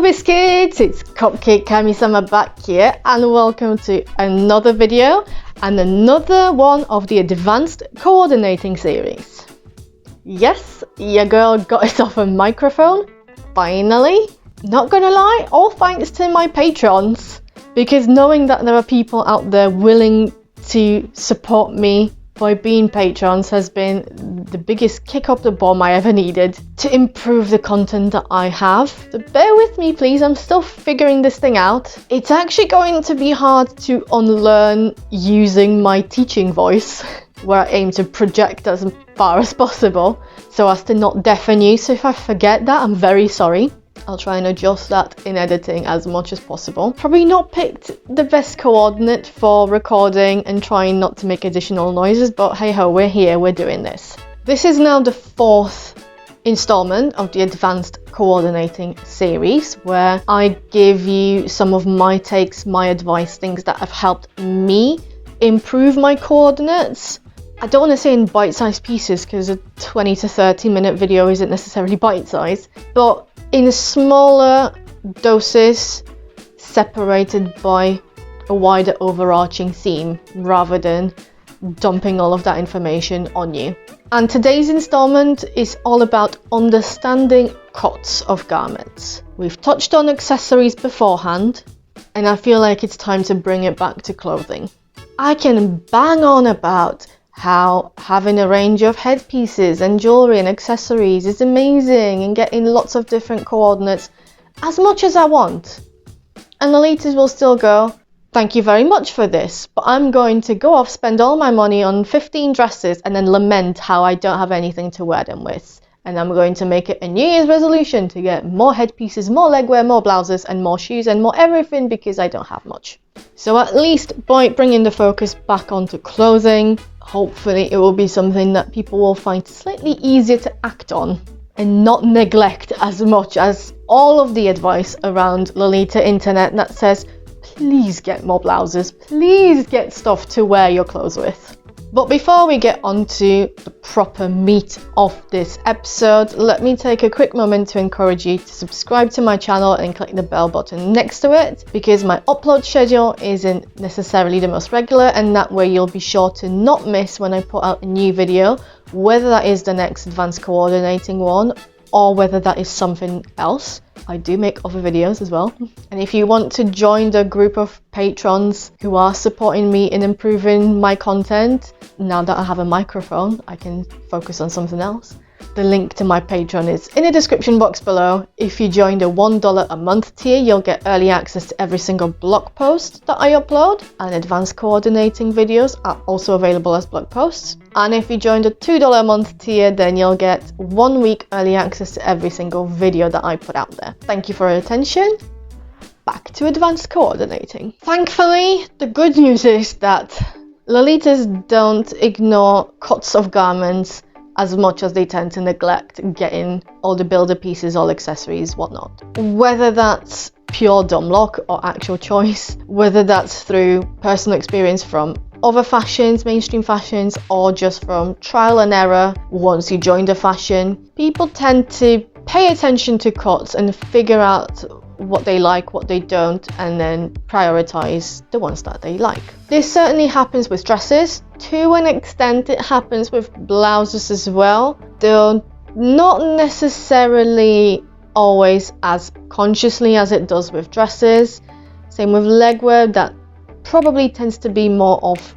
Biscuits, it's Cupcake Kami-sama back here, and welcome to another video and another one of the advanced coordinating series. Yes, your girl got herself a microphone, finally. Not gonna lie, all thanks to my patrons, because knowing that there are people out there willing to support me by being patrons has been the biggest kick up the bum I ever needed to improve the content that I have. So bear with me please, I'm still figuring this thing out. It's actually going to be hard to unlearn using my teaching voice, where I aim to project as far as possible so as to not deafen you. So if I forget that, I'm very sorry. I'll try and adjust that in editing as much as possible. Probably not picked the best coordinate for recording and trying not to make additional noises, but hey ho, we're here, we're doing this. This is now the fourth installment of the advanced coordinating series, where I give you some of my takes, my advice, things that have helped me improve my coordinates. I don't want to say in bite-sized pieces because a 20 to 30 minute video isn't necessarily bite-sized, but in smaller doses separated by a wider overarching theme rather than dumping all of that information on you. And today's installment is all about understanding cuts of garments. We've touched on accessories beforehand, and I feel like it's time to bring it back to clothing. I can bang on about how having a range of headpieces and jewelry and accessories is amazing and getting lots of different coordinates as much as I want. And Lolitas will still go, thank you very much for this, but I'm going to go off, spend all my money on 15 dresses and then lament how I don't have anything to wear them with. And I'm going to make it a New Year's resolution to get more headpieces, more legwear, more blouses and more shoes and more everything because I don't have much. So at least by bringing the focus back onto clothing, hopefully it will be something that people will find slightly easier to act on and not neglect as much as all of the advice around Lolita Internet that says, please get more blouses, please get stuff to wear your clothes with. But before we get onto the proper meat of this episode, let me take a quick moment to encourage you to subscribe to my channel and click the bell button next to it, because my upload schedule isn't necessarily the most regular, and that way you'll be sure to not miss when I put out a new video, whether that is the next advanced coordinating one or whether that is something else. I do make other videos as well. And if you want to join the group of patrons who are supporting me in improving my content, now that I have a microphone, I can focus on something else. The link to my Patreon is in the description box below. If you join the $1 a month tier, you'll get early access to every single blog post that I upload, and advanced coordinating videos are also available as blog posts. And if you join the $2 a month tier, then you'll get 1 week early access to every single video that I put out there. Thank you for your attention. Back to advanced coordinating. Thankfully, the good news is that Lolitas don't ignore cuts of garments as much as they tend to neglect getting all the builder pieces, all accessories, whatnot. Whether that's pure dumb luck or actual choice, whether that's through personal experience from other fashions, mainstream fashions, or just from trial and error once you join the fashion, people tend to pay attention to cuts and figure out what they like, what they don't, and then prioritize the ones that they like. This certainly happens with dresses. To an extent, it happens with blouses as well, though not necessarily always as consciously as it does with dresses. Same with legwear, that probably tends to be more of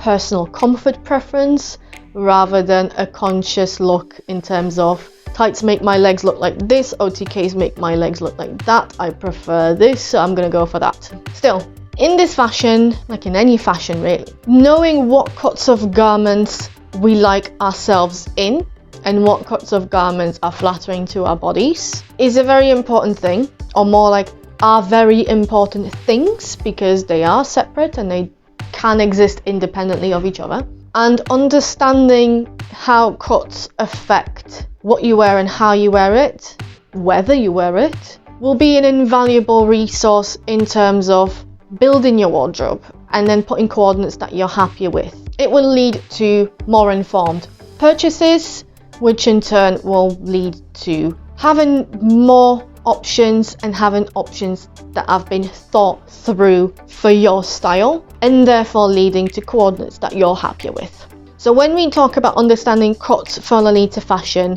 personal comfort preference rather than a conscious look in terms of tights make my legs look like this, OTKs make my legs look like that, I prefer this, so I'm gonna go for that. Still, in this fashion, like in any fashion really, knowing what cuts of garments we like ourselves in and what cuts of garments are flattering to our bodies is a very important thing, or more like are very important things, because they are separate and they can exist independently of each other. And understanding how cuts affect what you wear and how you wear it, whether you wear it, will be an invaluable resource in terms of building your wardrobe and then putting coordinates that you're happier with. It will lead to more informed purchases, which in turn will lead to having more options and having options that have been thought through for your style, and therefore leading to coordinates that you're happier with. So when we talk about understanding cuts for Lolita fashion,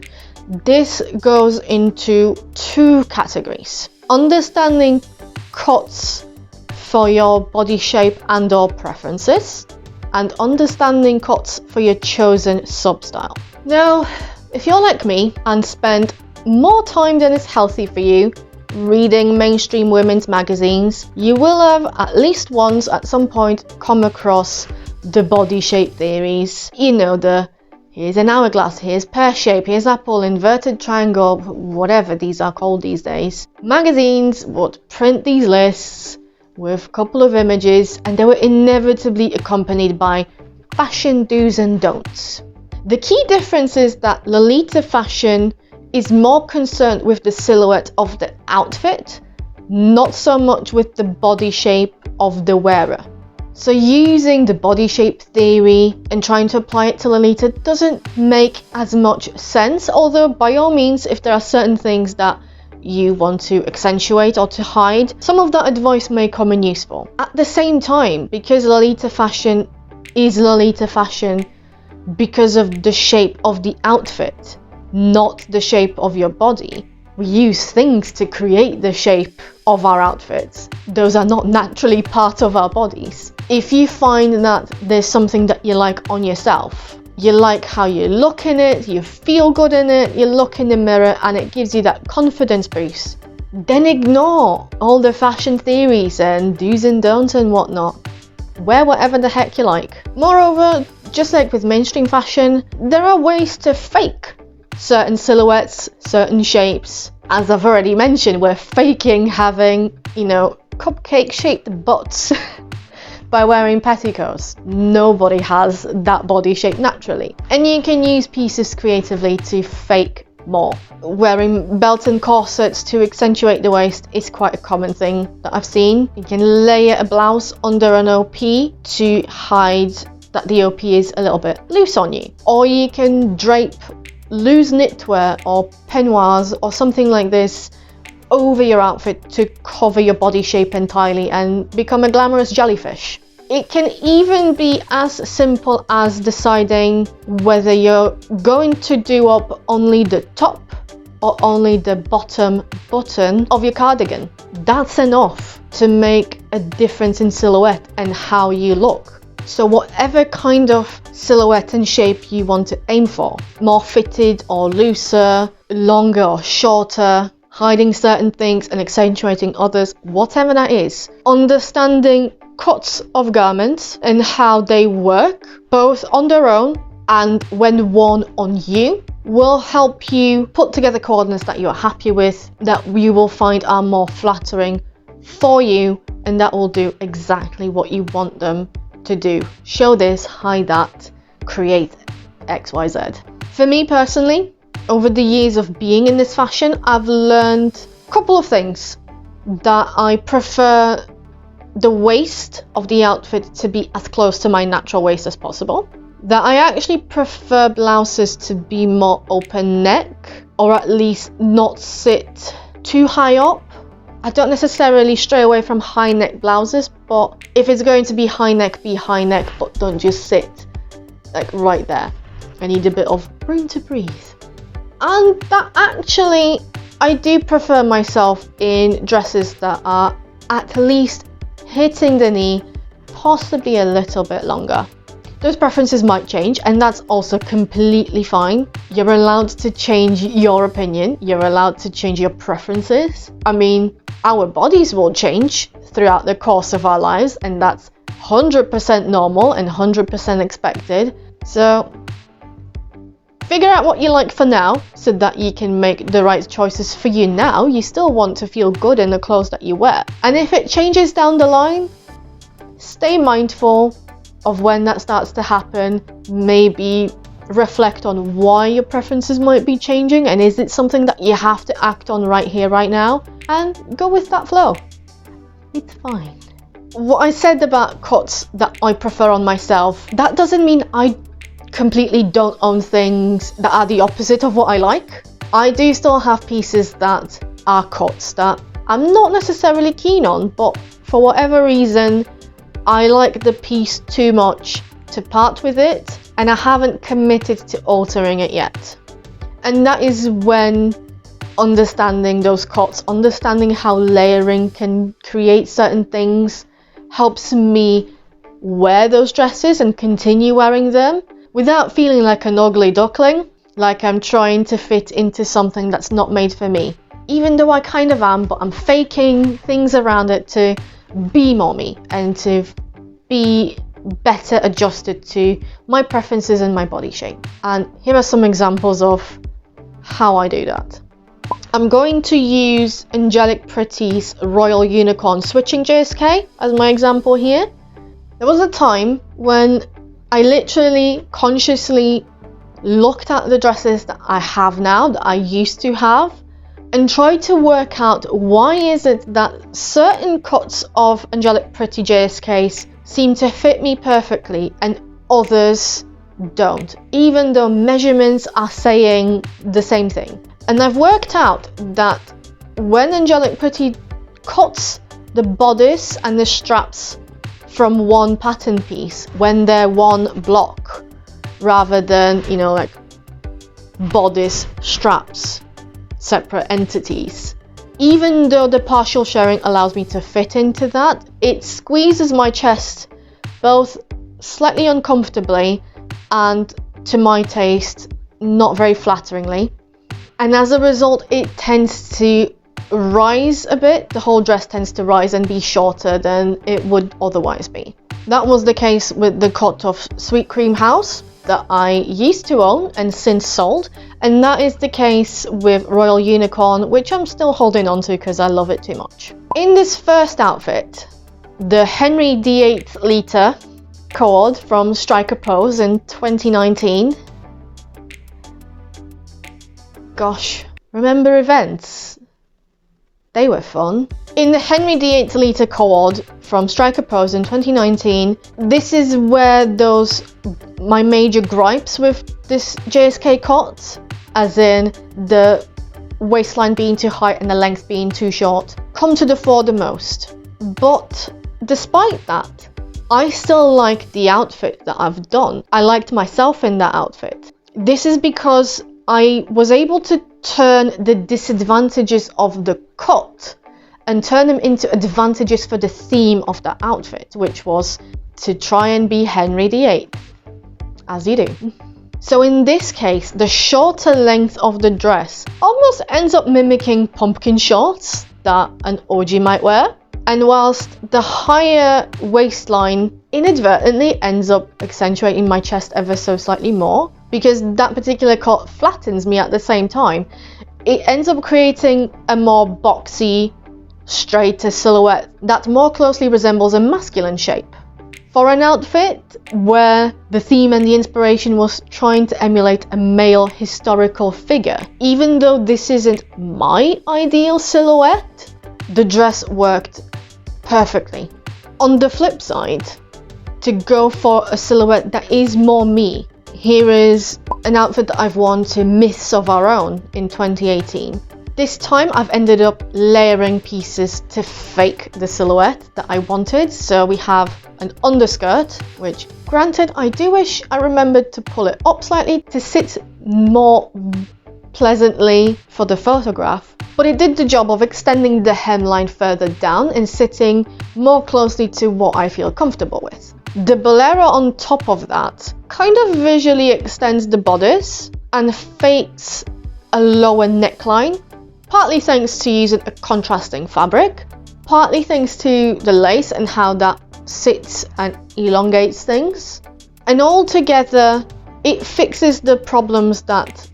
this goes into two categories. Understanding cuts for your body shape and or preferences, and understanding cuts for your chosen substyle. Now, if you're like me and spend more time than is healthy for you reading mainstream women's magazines, you will have at least once at some point come across the body shape theories. You know, the here's an hourglass, here's pear shape, here's apple, inverted triangle, whatever these are called these days. Magazines would print these lists with a couple of images, and they were inevitably accompanied by fashion do's and don'ts. The key difference is that Lolita fashion is more concerned with the silhouette of the outfit, not so much with the body shape of the wearer. So using the body shape theory and trying to apply it to Lolita doesn't make as much sense, although by all means, if there are certain things that you want to accentuate or to hide, some of that advice may come in useful. At the same time, because Lolita fashion is Lolita fashion because of the shape of the outfit, not the shape of your body. We use things to create the shape of our outfits. Those are not naturally part of our bodies. If you find that there's something that you like on yourself, you like how you look in it, you feel good in it, you look in the mirror and it gives you that confidence boost, then ignore all the fashion theories and do's and don'ts and whatnot. Wear whatever the heck you like. Moreover, just like with mainstream fashion, there are ways to fake certain silhouettes, certain shapes. As I've already mentioned, we're faking having, cupcake shaped butts by wearing petticoats. Nobody has that body shape naturally. And you can use pieces creatively to fake more. Wearing belts and corsets to accentuate the waist is quite a common thing that I've seen. You can layer a blouse under an OP to hide that the OP is a little bit loose on you. Or you can drape loose knitwear or peignoirs or something like this over your outfit to cover your body shape entirely and become a glamorous jellyfish. It can even be as simple as deciding whether you're going to do up only the top or only the bottom button of your cardigan. That's enough to make a difference in silhouette and how you look. So whatever kind of silhouette and shape you want to aim for, more fitted or looser, longer or shorter, hiding certain things and accentuating others, whatever that is, understanding cuts of garments and how they work, both on their own and when worn on you, will help you put together coordinates that you're happy with, that you will find are more flattering for you, and that will do exactly what you want them to do. Show this, hide that, create XYZ. For me personally, over the years of being in this fashion, I've learned a couple of things. That I prefer the waist of the outfit to be as close to my natural waist as possible. That I actually prefer blouses to be more open neck, or at least not sit too high up. I don't necessarily stray away from high neck blouses, but if it's going to be high neck, but don't just sit like right there. I need a bit of room to breathe. And that actually, I do prefer myself in dresses that are at least hitting the knee, possibly a little bit longer. Those preferences might change, and that's also completely fine. You're allowed to change your opinion. You're allowed to change your preferences. I mean, our bodies will change throughout the course of our lives, and that's 100% normal and 100% expected. So figure out what you like for now so that you can make the right choices for you now. You still want to feel good in the clothes that you wear. And if it changes down the line, stay mindful of when that starts to happen. Maybe reflect on why your preferences might be changing, and is it something that you have to act on right here, right now, and go with that flow. It's fine. What I said about cuts that I prefer on myself, that doesn't mean I completely don't own things that are the opposite of what I like. I do still have pieces that are cuts that I'm not necessarily keen on, but for whatever reason, I like the piece too much to part with it, and I haven't committed to altering it yet. And that is when understanding those cuts, understanding how layering can create certain things, helps me wear those dresses and continue wearing them without feeling like an ugly duckling, like I'm trying to fit into something that's not made for me. Even though I kind of am, but I'm faking things around it to be more me and to be better adjusted to my preferences and my body shape. And here are some examples of how I do that. I'm going to use Angelic Pretty's Royal Unicorn Switching JSK as my example here. There was a time when I literally consciously looked at the dresses that I have now, that I used to have, and tried to work out why is it that certain cuts of Angelic Pretty JSKs seem to fit me perfectly and others don't, even though measurements are saying the same thing. And I've worked out that when Angelic Pretty cuts the bodice and the straps from one pattern piece, when they're one block, rather than, you know, like bodice, straps, separate entities, even though the partial sharing allows me to fit into that, it squeezes my chest both slightly uncomfortably and, to my taste, not very flatteringly. And as a result, it tends to rise a bit. The whole dress tends to rise and be shorter than it would otherwise be. That was the case with the cut of Sweet Cream House that I used to own and since sold, and that is the case with Royal Unicorn, which I'm still holding on to because I love it too much. In this first outfit, the Henry VIII Lita cord from Striker Pose in 2019. Gosh, remember events? They were fun. In the Henry VIII Lita cord from Striker Pose in 2019, this is where my major gripes with this JSK cut, as in the waistline being too high and the length being too short, come to the fore the most. But despite that, I still like the outfit that I've done. I liked myself in that outfit. This is because I was able to turn the disadvantages of the cut and turn them into advantages for the theme of the outfit, which was to try and be Henry VIII, as you do. So in this case, the shorter length of the dress almost ends up mimicking pumpkin shorts that an OG might wear. And whilst the higher waistline inadvertently ends up accentuating my chest ever so slightly more, because that particular cut flattens me at the same time, it ends up creating a more boxy, straighter silhouette that more closely resembles a masculine shape. For an outfit where the theme and the inspiration was trying to emulate a male historical figure, even though this isn't my ideal silhouette, the dress worked perfectly. On the flip side, to go for a silhouette that is more me, here is an outfit that I've worn to Myths of Our Own in 2018. This time I've ended up layering pieces to fake the silhouette that I wanted. So we have an underskirt, which granted I do wish I remembered to pull it up slightly to sit more pleasantly for the photograph, but it did the job of extending the hemline further down and sitting more closely to what I feel comfortable with. The bolero on top of that kind of visually extends the bodice and fakes a lower neckline, partly thanks to using a contrasting fabric, partly thanks to the lace and how that sits and elongates things. And all together, it fixes the problems that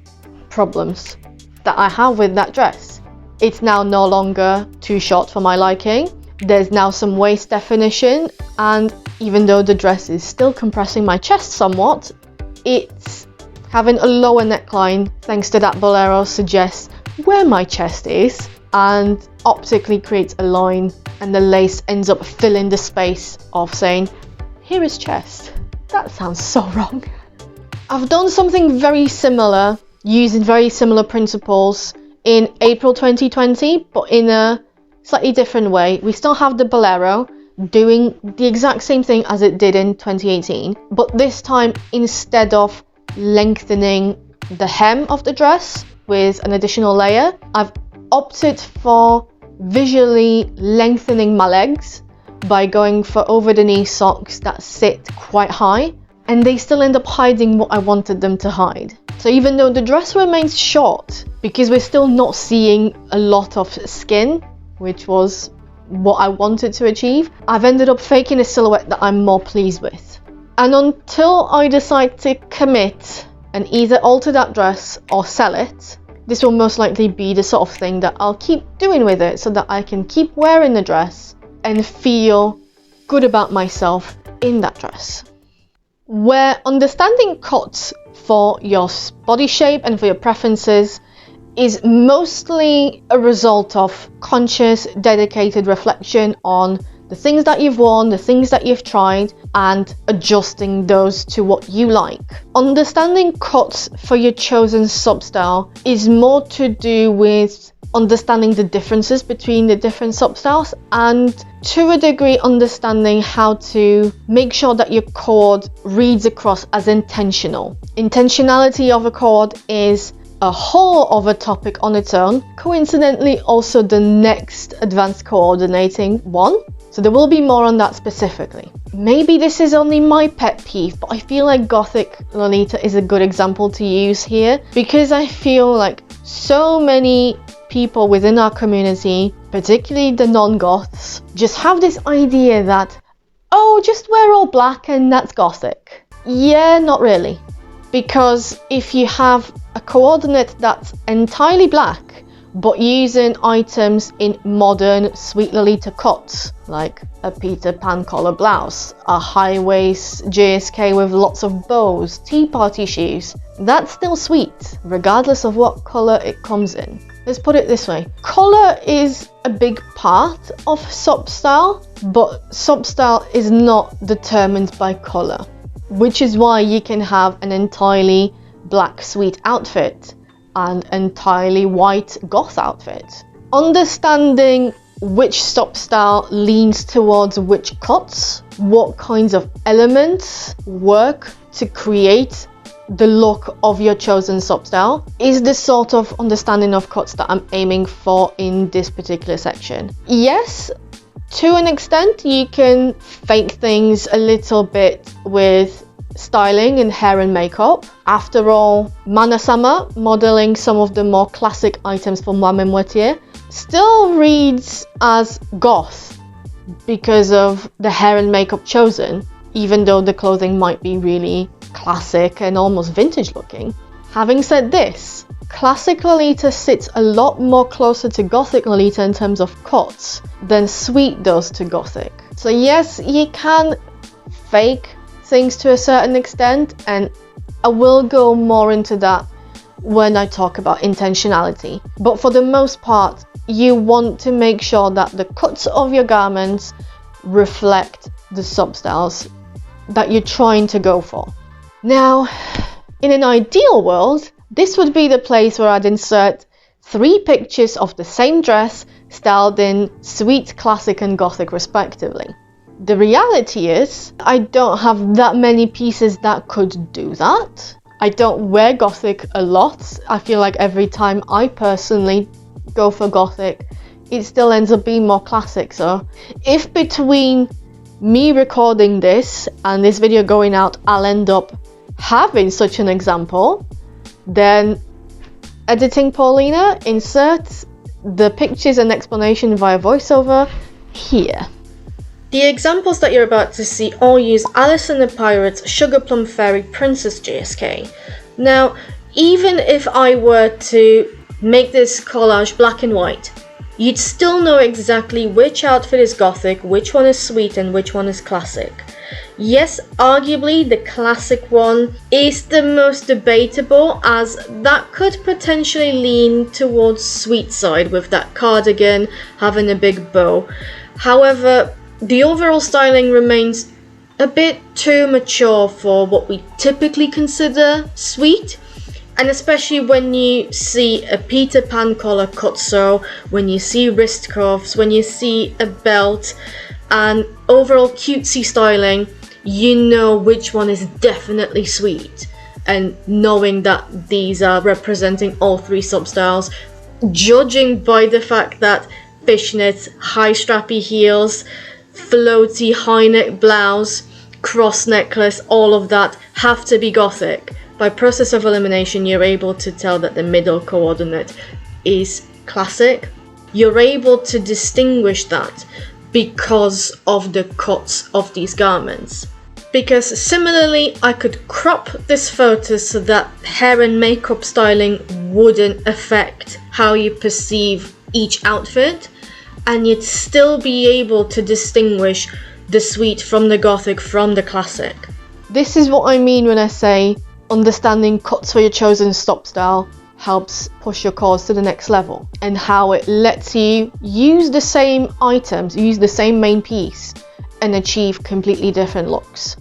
I have with that dress. It's now no longer too short for my liking. There's now some waist definition, and even though the dress is still compressing my chest somewhat, it's having a lower neckline thanks to that bolero suggests where my chest is and optically creates a line, and the lace ends up filling the space of saying, here is chest. That sounds so wrong. I've done something very similar using very similar principles in April 2020, but in a slightly different way. We still have the bolero doing the exact same thing as it did in 2018, but this time, instead of lengthening the hem of the dress with an additional layer, I've opted for visually lengthening my legs by going for over the knee socks that sit quite high, and they still end up hiding what I wanted them to hide. So even though the dress remains short, because we're still not seeing a lot of skin, which was what I wanted to achieve, I've ended up faking a silhouette that I'm more pleased with. And until I decide to commit and either alter that dress or sell it, this will most likely be the sort of thing that I'll keep doing with it so that I can keep wearing the dress and feel good about myself in that dress. Where understanding cuts for your body shape and for your preferences is mostly a result of conscious, dedicated reflection on the things that you've worn, the things that you've tried, and adjusting those to what you like. Understanding cuts for your chosen substyle is more to do with understanding the differences between the different substyles, and to a degree understanding how to make sure that your cord reads across as intentional. Intentionality of a cord is a whole other topic on its own, coincidentally also the next advanced coordinating one, so there will be more on that specifically. Maybe this is only my pet peeve, but I feel like Gothic Lolita is a good example to use here, because I feel like so many people within our community, particularly the non-goths, just have this idea that, oh, just wear all black and that's Gothic. Yeah, not really. Because if you have a coordinate that's entirely black, but using items in modern Sweet Lolita cuts, like a Peter Pan collar blouse, a high waist JSK with lots of bows, tea party shoes, that's still sweet, regardless of what colour it comes in. Let's put it this way, colour is a big part of substyle, but substyle is not determined by colour, which is why you can have an entirely black sweet outfit and entirely white goth outfit. Understanding which substyle leans towards which cuts, what kinds of elements work to create the look of your chosen substyle, is the sort of understanding of cuts that I'm aiming for in this particular section. Yes, to an extent you can fake things a little bit with styling and hair and makeup. After all, Mana-sama, modeling some of the more classic items for Mohamed Moitié, still reads as goth because of the hair and makeup chosen, even though the clothing might be really classic and almost vintage looking. Having said this, classic Lolita sits a lot more closer to Gothic Lolita in terms of cuts than Sweet does to Gothic. So yes, you can fake things to a certain extent, and I will go more into that when I talk about intentionality. But for the most part, you want to make sure that the cuts of your garments reflect the substyles that you're trying to go for. Now, in an ideal world, this would be the place where I'd insert 3 pictures of the same dress styled in Sweet, Classic and Gothic respectively. The reality is, I don't have that many pieces that could do that. I don't wear Gothic a lot. I feel like every time I personally go for Gothic, it still ends up being more classic. So if between me recording this and this video going out, I'll end up having such an example, then editing Paulina, insert the pictures and explanation via voiceover here. The examples that you're about to see all use Alice and the Pirates Sugar Plum Fairy Princess JSK. Now, even if I were to make this collage black and white, you'd still know exactly which outfit is Gothic, which one is Sweet and which one is Classic. Yes, arguably the Classic one is the most debatable, as that could potentially lean towards Sweet side with that cardigan having a big bow. However, the overall styling remains a bit too mature for what we typically consider Sweet, And especially when you see a Peter Pan collar cutso, when you see wrist cuffs, when you see a belt and overall cutesy styling, you know which one is definitely sweet. And knowing that these are representing all three substyles, judging by the fact that fishnets, high strappy heels, floaty high neck blouse, cross necklace, all of that have to be gothic. By process of elimination, you're able to tell that the middle coordinate is classic. You're able to distinguish that because of the cuts of these garments. Because similarly, I could crop this photo so that hair and makeup styling wouldn't affect how you perceive each outfit, and you'd still be able to distinguish the sweet from the gothic from the classic. This is what I mean when I say understanding cuts for your chosen stop style helps push your cause to the next level, and how it lets you use the same items, use the same main piece, and achieve completely different looks.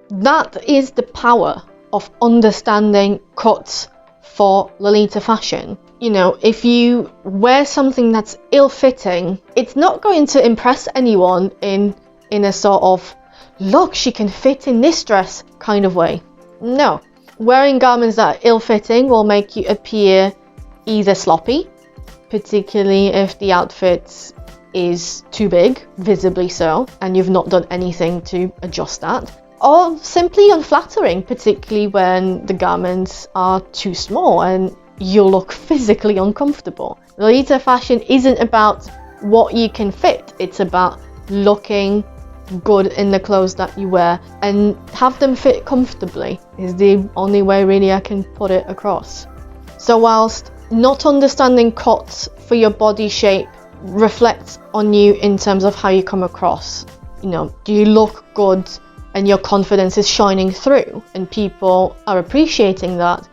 That is the power of understanding cuts for Lolita fashion. You know, if you wear something that's ill-fitting, it's not going to impress anyone in a sort of, look, she can fit in this dress kind of way. No. Wearing garments that are ill-fitting will make you appear either sloppy, particularly if the outfit is too big, visibly so, and you've not done anything to adjust that, or simply unflattering, particularly when the garments are too small and you look physically uncomfortable. Lolita fashion isn't about what you can fit, it's about looking good in the clothes that you wear and have them fit comfortably is the only way really I can put it across. So whilst not understanding cuts for your body shape reflects on you in terms of how you come across, you know, do you look good and your confidence is shining through and people are appreciating that,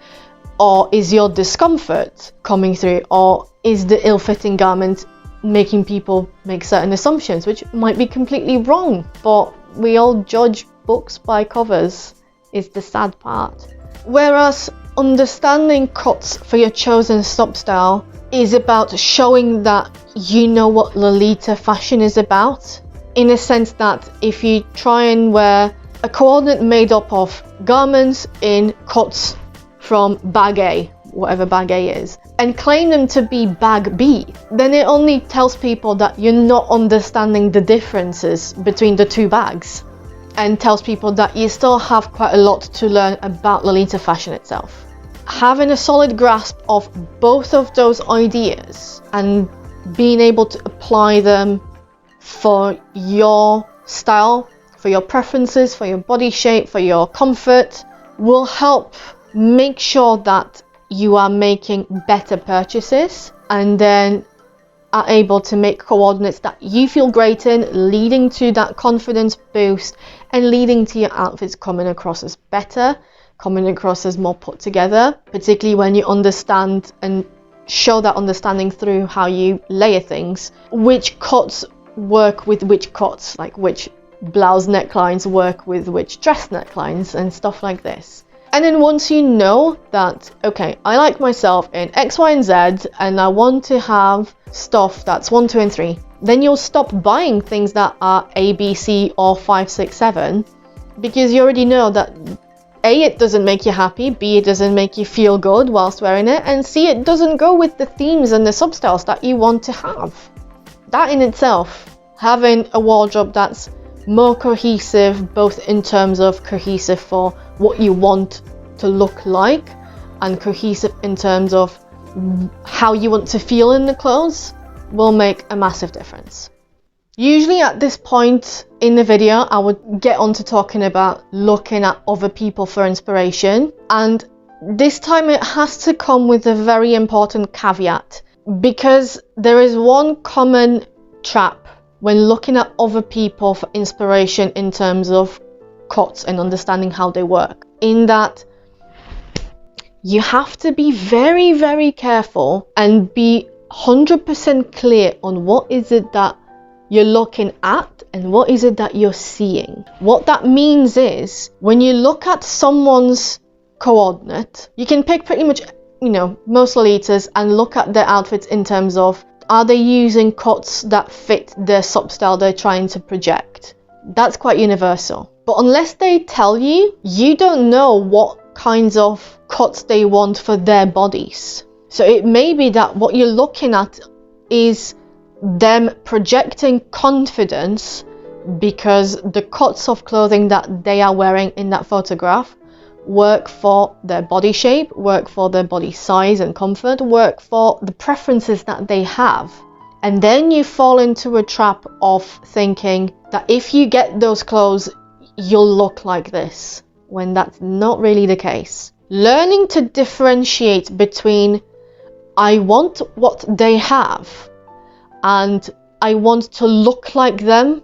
or is your discomfort coming through, or is the ill-fitting garment making people make certain assumptions, which might be completely wrong, but we all judge books by covers, is the sad part. Whereas understanding cuts for your chosen stop style is about showing that you know what Lolita fashion is about, in a sense that if you try and wear a coordinate made up of garments in cuts from bag A, whatever bag A is, and claim them to be bag B, then it only tells people that you're not understanding the differences between the two bags, and tells people that you still have quite a lot to learn about Lolita fashion itself. Having a solid grasp of both of those ideas and being able to apply them for your style, for your preferences, for your body shape, for your comfort, will help make sure that you are making better purchases and then are able to make coordinates that you feel great in, leading to that confidence boost and leading to your outfits coming across as better, coming across as more put together, particularly when you understand and show that understanding through how you layer things, which cuts work with which cuts, like which blouse necklines work with which dress necklines and stuff like this. And then once you know that, okay, I like myself in X, Y, and Z, and I want to have stuff that's 1, 2, and 3, then you'll stop buying things that are A, B, C, or 5, 6, 7, because you already know that A, it doesn't make you happy, B, it doesn't make you feel good whilst wearing it, and C, it doesn't go with the themes and the substyles that you want to have. That in itself, having a wardrobe that's more cohesive, both in terms of cohesive for what you want to look like and cohesive in terms of how you want to feel in the clothes, will make a massive difference. Usually at this point in the video, I would get on to talking about looking at other people for inspiration, and this time it has to come with a very important caveat, because there is one common trap when looking at other people for inspiration in terms of cuts and understanding how they work, in that you have to be very, very careful and be 100% clear on what is it that you're looking at and what is it that you're seeing. What that means is, when you look at someone's coordinate. You can pick pretty much, most Lolitas and look at their outfits in terms of, are they using cuts that fit the substyle they're trying to project? That's quite universal. But unless they tell you, you don't know what kinds of cuts they want for their bodies. So it may be that what you're looking at is them projecting confidence because the cuts of clothing that they are wearing in that photograph work for their body shape, work for their body size and comfort, work for the preferences that they have. And then you fall into a trap of thinking that if you get those clothes, you'll look like this, when that's not really the case. Learning to differentiate between I want what they have and I want to look like them,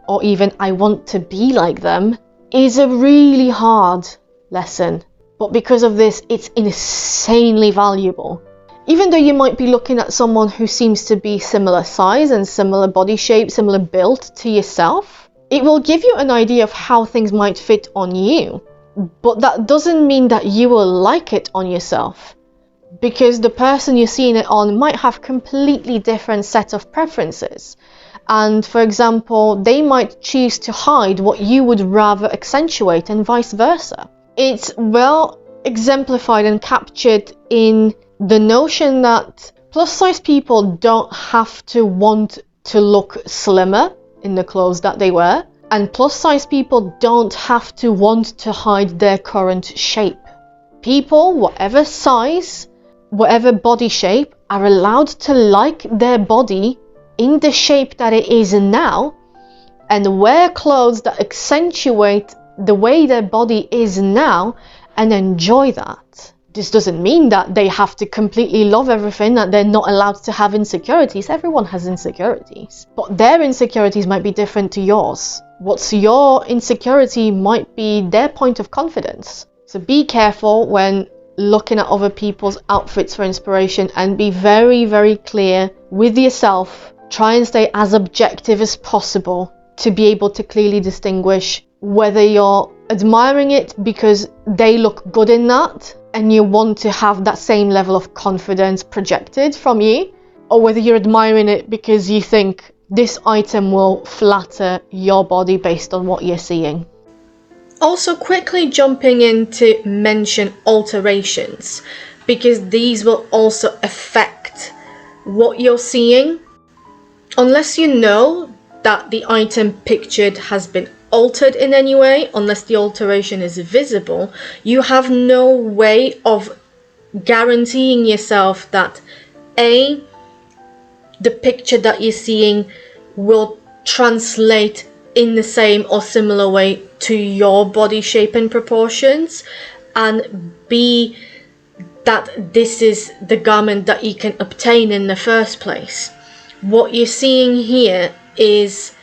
or even I want to be like them, is a really hard lesson. But because of this, it's insanely valuable. Even though you might be looking at someone who seems to be similar size and similar body shape, similar build to yourself, it will give you an idea of how things might fit on you. But that doesn't mean that you will like it on yourself, because the person you're seeing it on might have completely different set of preferences. And for example, they might choose to hide what you would rather accentuate and vice versa. It's well exemplified and captured in the notion that plus size people don't have to want to look slimmer in the clothes that they wear, and plus size people don't have to want to hide their current shape. People, whatever size, whatever body shape, are allowed to like their body in the shape that it is now and wear clothes that accentuate the way their body is now and enjoy that. This doesn't mean that they have to completely love everything, that they're not allowed to have insecurities. Everyone has insecurities, but their insecurities might be different to yours. What's your insecurity might be their point of confidence. So be careful when looking at other people's outfits for inspiration, and be very, very clear with yourself. Try and stay as objective as possible to be able to clearly distinguish whether you're admiring it because they look good in that and you want to have that same level of confidence projected from you, or whether you're admiring it because you think this item will flatter your body based on what you're seeing. Also, quickly jumping in to mention alterations, because these will also affect what you're seeing. Unless you know that the item pictured has been altered in any way, unless the alteration is visible, you have no way of guaranteeing yourself that A, the picture that you're seeing will translate in the same or similar way to your body shape and proportions, and B, that this is the garment that you can obtain in the first place. What you're seeing here is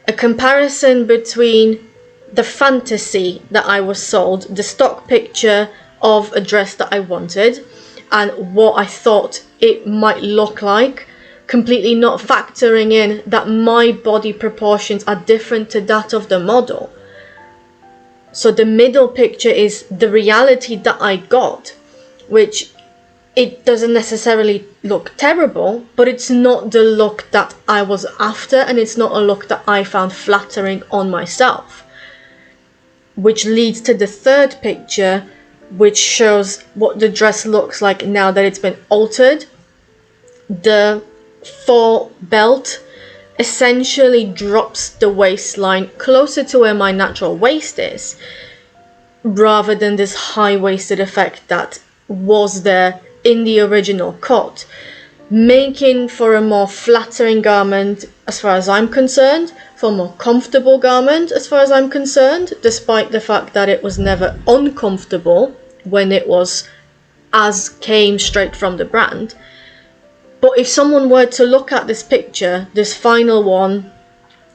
a comparison between the fantasy that I was sold, the stock picture of a dress that I wanted, and what I thought it might look like, completely not factoring in that my body proportions are different to that of the model. So the middle picture is the reality that I got, which it doesn't necessarily look terrible, but it's not the look that I was after, and it's not a look that I found flattering on myself. Which leads to the third picture, which shows what the dress looks like now that it's been altered. The faux belt essentially drops the waistline closer to where my natural waist is, rather than this high-waisted effect that was there in the original cut, making for a more flattering garment as far as I'm concerned, for a more comfortable garment as far as I'm concerned, despite the fact that it was never uncomfortable when it was as came straight from the brand. But if someone were to look at this picture, this final one,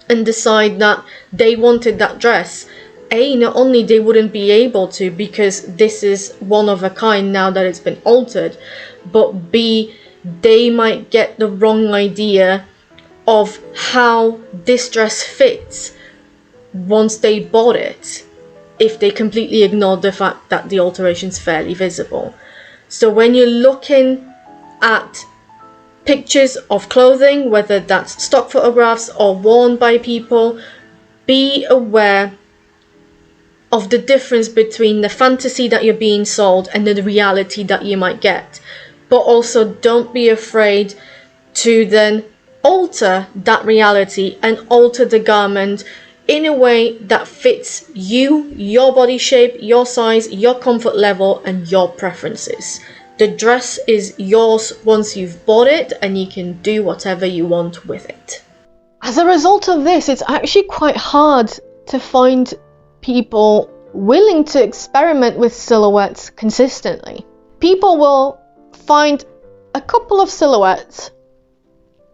and decide that they wanted that dress, A, not only they wouldn't be able to because this is one of a kind now that it's been altered, but B, they might get the wrong idea of how this dress fits once they bought it. if they completely ignore the fact that the alteration is fairly visible. So when you're looking at pictures of clothing, whether that's stock photographs or worn by people, be aware of the difference between the fantasy that you're being sold and the reality that you might get. But also don't be afraid to then alter that reality and alter the garment in a way that fits you, your body shape, your size, your comfort level, and your preferences. The dress is yours once you've bought it, and you can do whatever you want with it. As a result of this, it's actually quite hard to find people willing to experiment with silhouettes consistently. People will find a couple of silhouettes,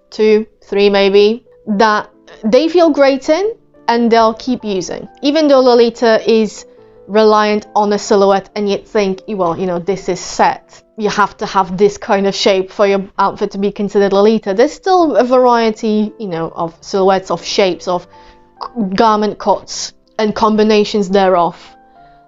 2, 3 maybe, that they feel great in, and they'll keep using. Even though Lolita is reliant on a silhouette and you'd think, well, you know, this is set. You have to have this kind of shape for your outfit to be considered Lolita. There's still a variety, you know, of silhouettes, of shapes, of garment cuts and combinations thereof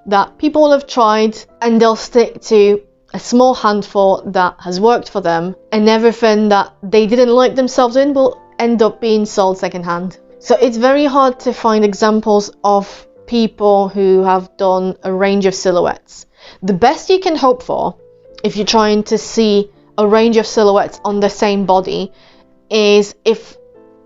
that people will have tried, and they'll stick to a small handful that has worked for them, and everything that they didn't like themselves in will end up being sold secondhand. So it's very hard to find examples of people who have done a range of silhouettes. The best you can hope for, if you're trying to see a range of silhouettes on the same body, is if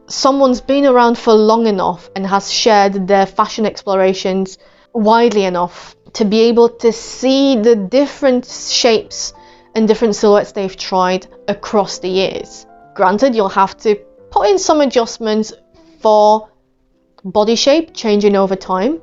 someone's been around for long enough and has shared their fashion explorations widely enough to be able to see the different shapes and different silhouettes they've tried across the years. Granted, you'll have to put in some adjustments for body shape changing over time,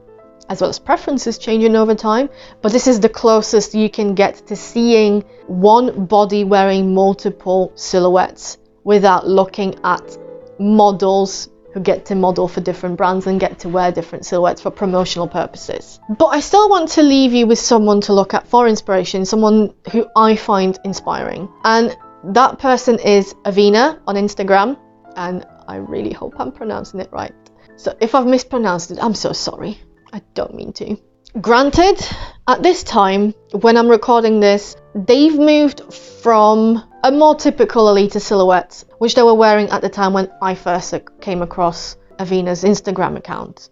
as well as preferences changing over time, but this is the closest you can get to seeing one body wearing multiple silhouettes without looking at models who get to model for different brands and get to wear different silhouettes for promotional purposes. But I still want to leave you with someone to look at for inspiration, someone who I find inspiring. And that person is Avina on Instagram, and I really hope I'm pronouncing it right. So if I've mispronounced it, I'm so sorry. I don't mean to. Granted, at this time, when I'm recording this, they've moved from a more typical Lolita silhouette, which they were wearing at the time when I first came across Avina's Instagram account,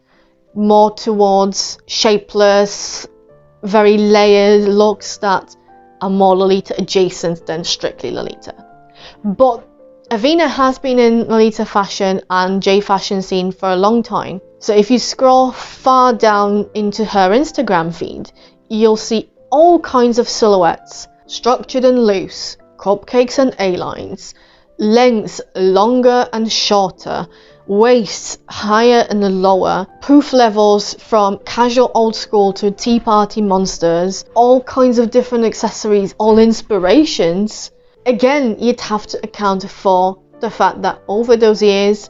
more towards shapeless, very layered looks that are more Lolita adjacent than strictly Lolita. But Avina has been in Lolita fashion and J fashion scene for a long time. So if you scroll far down into her Instagram feed, you'll see all kinds of silhouettes, structured and loose, cupcakes and A-lines, lengths longer and shorter, waists higher and lower, poof levels from casual old school to tea party monsters, all kinds of different accessories, all inspirations. Again, you'd have to account for the fact that over those years,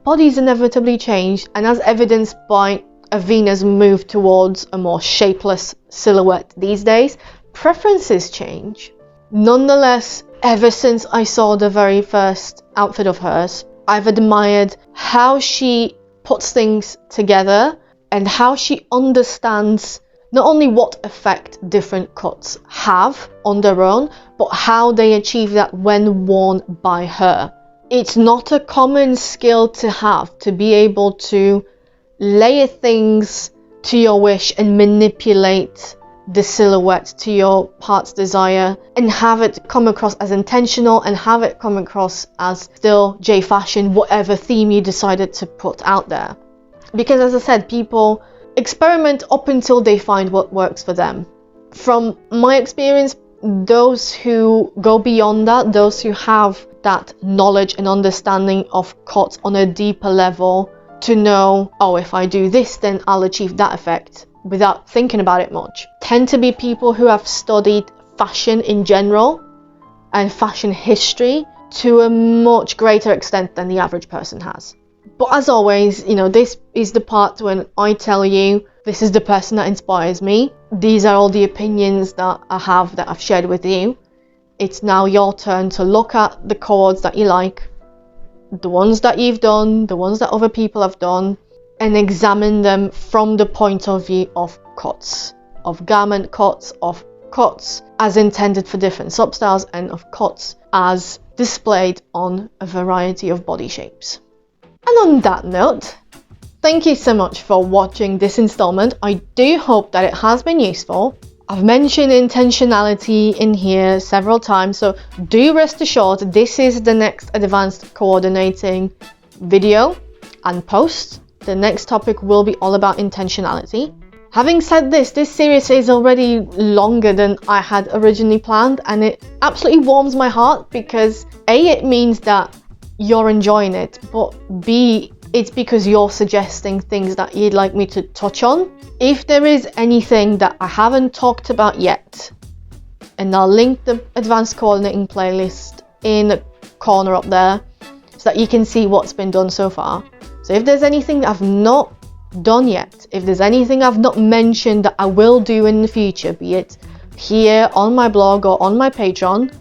bodies inevitably change, and as evidenced by Avina's move towards a more shapeless silhouette these days, preferences change. Nonetheless, ever since I saw the very first outfit of hers, I've admired how she puts things together and how she understands not only what effect different cuts have on their own, but how they achieve that when worn by her. It's not a common skill to have, to be able to layer things to your wish and manipulate the silhouette to your heart's desire and have it come across as intentional and have it come across as still J fashion, whatever theme you decided to put out there. Because as I said, people experiment up until they find what works for them. From my experience, those who go beyond that, those who have that knowledge and understanding of cuts on a deeper level to know, oh, if I do this, then I'll achieve that effect without thinking about it much, tend to be people who have studied fashion in general and fashion history to a much greater extent than the average person has. But as always, you know, this is the part when I tell you, this is the person that inspires me. These are all the opinions that I have that I've shared with you. It's now your turn to look at the codes that you like, the ones that you've done, the ones that other people have done, and examine them from the point of view of cuts, of garment cuts, of cuts as intended for different substyles, and of cuts as displayed on a variety of body shapes. And on that note, thank you so much for watching this installment. I do hope that it has been useful. I've mentioned intentionality in here several times, so do rest assured this is the next advanced coordinating video and post. The next topic will be all about intentionality. Having said this series is already longer than I had originally planned, and it absolutely warms my heart because A, it means that you're enjoying it, but B, it's because you're suggesting things that you'd like me to touch on. If there is anything that I haven't talked about yet, and I'll link the advanced coordinating playlist in the corner up there so that you can see what's been done so far. So if there's anything that I've not done yet, if there's anything I've not mentioned that I will do in the future, be it here on my blog or on my Patreon,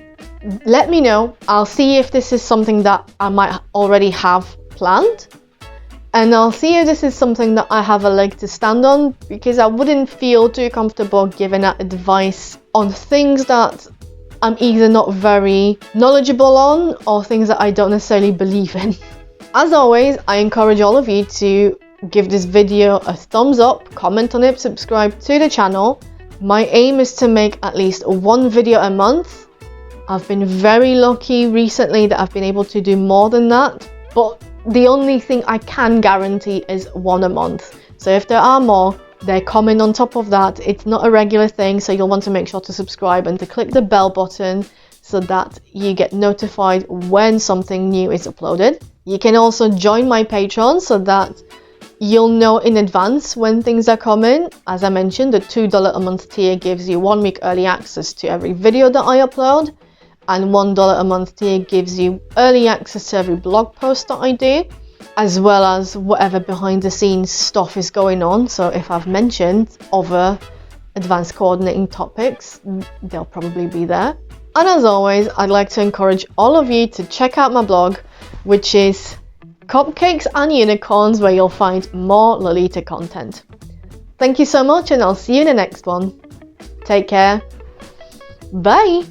let me know. I'll see if this is something that I might already have planned, and I'll see if this is something that I have a leg to stand on, because I wouldn't feel too comfortable giving out advice on things that I'm either not very knowledgeable on or things that I don't necessarily believe in. As always, I encourage all of you to give this video a thumbs up, comment on it, subscribe to the channel. My aim is to make at least one video a month. I've been very lucky recently that I've been able to do more than that, but the only thing I can guarantee is one a month. So if there are more, they're coming on top of that. It's not a regular thing, so you'll want to make sure to subscribe and to click the bell button so that you get notified when something new is uploaded. You can also join my Patreon so that you'll know in advance when things are coming. As I mentioned, the $2 a month tier gives you 1 week early access to every video that I upload, and $1 a month tier gives you early access to every blog post that I do, as well as whatever behind the scenes stuff is going on. So if I've mentioned other advanced coordinating topics, they'll probably be there. And as always, I'd like to encourage all of you to check out my blog, which is Cupcakes and Unicorns, where you'll find more Lolita content. Thank you so much, and I'll see you in the next one. Take care. Bye!